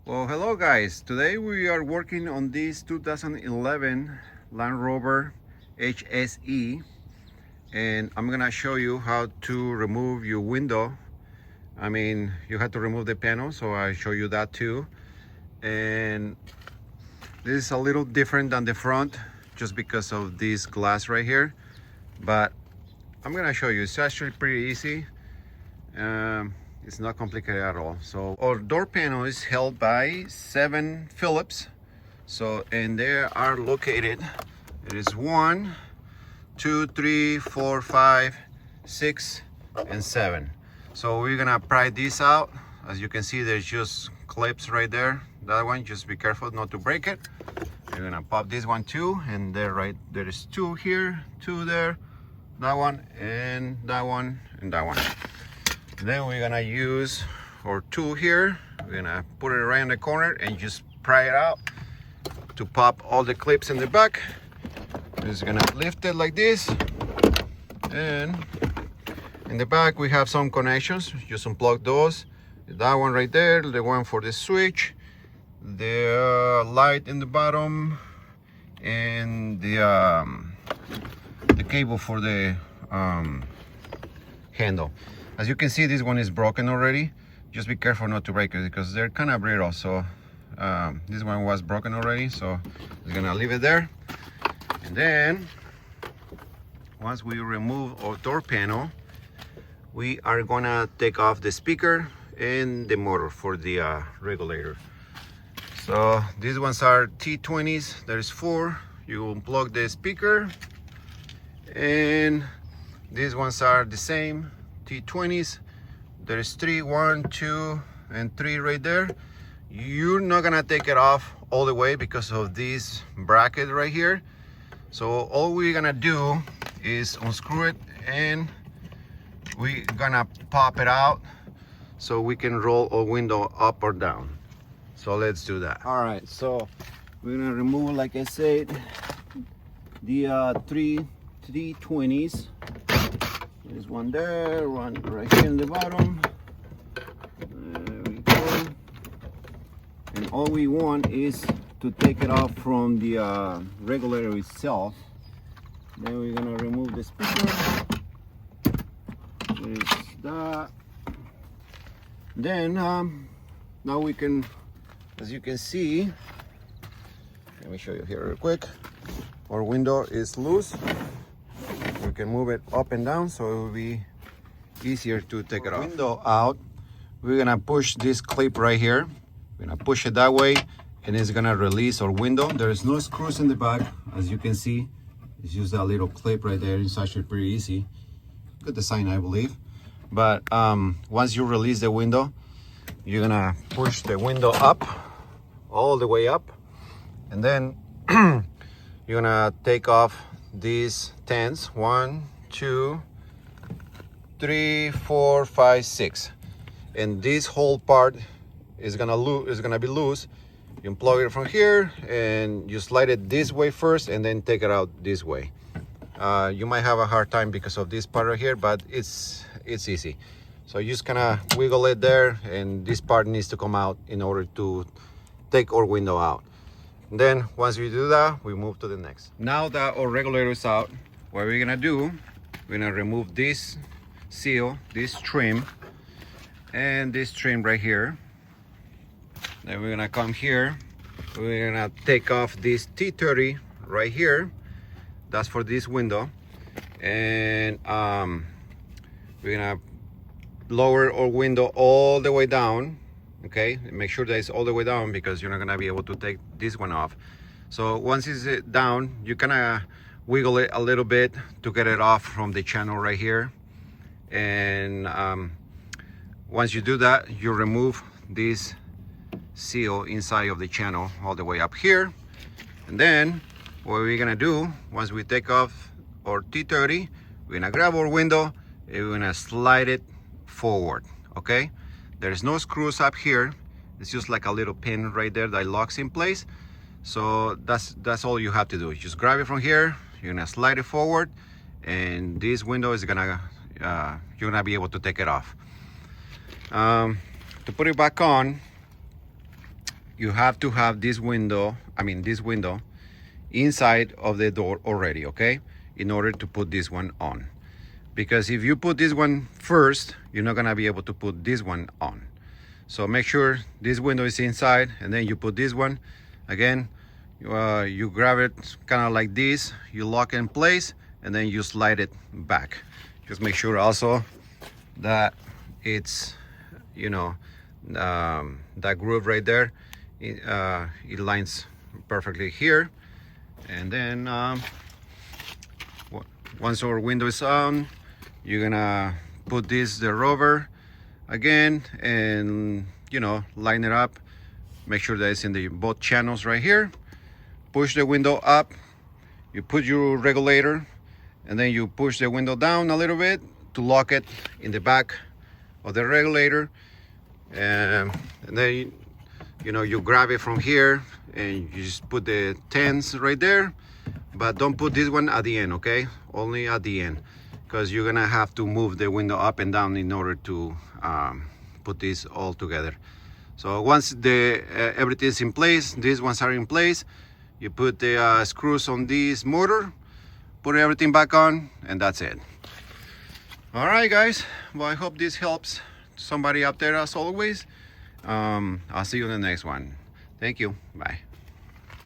Well, hello guys. Today we are working on this 2011 Land Rover HSE, and I'm gonna show you how to remove your window. You have to remove the panel, so I show you that too. And this is a little different than the front just because of this glass right here, but I'm gonna show you. It's actually pretty easy. It's not complicated at all. So our door panel is held by 7 Phillips. And they are located, it is 1, 2, 3, 4, 5, 6, and 7. So we're gonna pry this out. As you can see, there's just clips right there. That one, just be careful not to break it. You're gonna pop this one too, and there is 2 here, 2 there, that one, and that one, and that one. Then we're gonna use our tool here. We're gonna put it right in the corner and just pry it out to pop all the clips in the back. We're just gonna lift it like this, and in the back we have some connections. Just unplug those. That one right there, the one for the switch, the light in the bottom, and the cable for the handle. As you can see, this one is broken already. Just be careful not to break it because they're kind of brittle. So this one was broken already, so we're gonna leave it there. And then once we remove our door panel, we are gonna take off the speaker and the motor for the regulator. So these ones are T20s. There's 4. You unplug the speaker, and these ones are the same T20s. There's 3, 1, 2, and 3 right there. You're not gonna take it off all the way because of this bracket right here. So all we're gonna do is unscrew it, and we're gonna pop it out so we can roll our window up or down. So let's do that. All right, so we're gonna remove, like I said, the 3 T20s. There's one there, one right here in the bottom. There we go. And all we want is to take it off from the regulator itself. Then we're gonna remove the speaker. There's that. Then now we can, as you can see, let me show you here real quick. Our window is loose. We can move it up and down, so it will be easier to take it off. Window out, we're gonna push this clip right here. We're gonna push it that way, and it's gonna release our window. There's no screws in the back, as you can see. It's just that little clip right there. It's actually pretty easy. Good design, I believe. But once you release the window, you're gonna push the window up, all the way up, and then you're gonna take off these 10s. 1, 2, 3, 4, 5, 6, and this whole part is gonna be loose. You unplug it from here and you slide it this way first, and then take it out this way. You might have a hard time because of this part right here, but it's easy. So you just kind of wiggle it there, and this part needs to come out in order to take our window out. And then once we do that, we move to the next. Now that our regulator is out, what we're gonna do, we're gonna remove this seal, this trim, and this trim right here. Then we're gonna come here, we're gonna take off this T30 right here. That's for this window. And we're gonna lower our window all the way down. Okay, make sure that it's all the way down because you're not gonna be able to take this one off. So once it's down, you kind of wiggle it a little bit to get it off from the channel right here. And once you do that, you remove this seal inside of the channel all the way up here. And then what we're gonna do, once we take off our T30, we're gonna grab our window and we're gonna slide it forward. Okay, there's no screws up here. It's just like a little pin right there that locks in place. So that's all you have to do. You just grab it from here, you're gonna slide it forward, and this window is gonna you're gonna be able to take it off. To put it back on, you have to have this window, this window inside of the door already, okay, in order to put this one on. Because if you put this one first, you're not gonna be able to put this one on. So make sure this window is inside, and then you put this one. Again, you grab it kind of like this, you lock it in place, and then you slide it back. Just make sure also that it's, that groove right there, it lines perfectly here. And then once our window is on, you're gonna put the Rover again, and line it up. Make sure that it's in the both channels right here. Push the window up, you put your regulator, and then you push the window down a little bit to lock it in the back of the regulator. And then you grab it from here and you just put the 10s right there, but don't put this one at the end, okay? Only at the end, because you're gonna have to move the window up and down in order to put this all together. So once everything's in place, these ones are in place, you put the screws on this motor, put everything back on, and that's it. All right, guys, well, I hope this helps somebody out there as always. I'll see you in the next one. Thank you. Bye.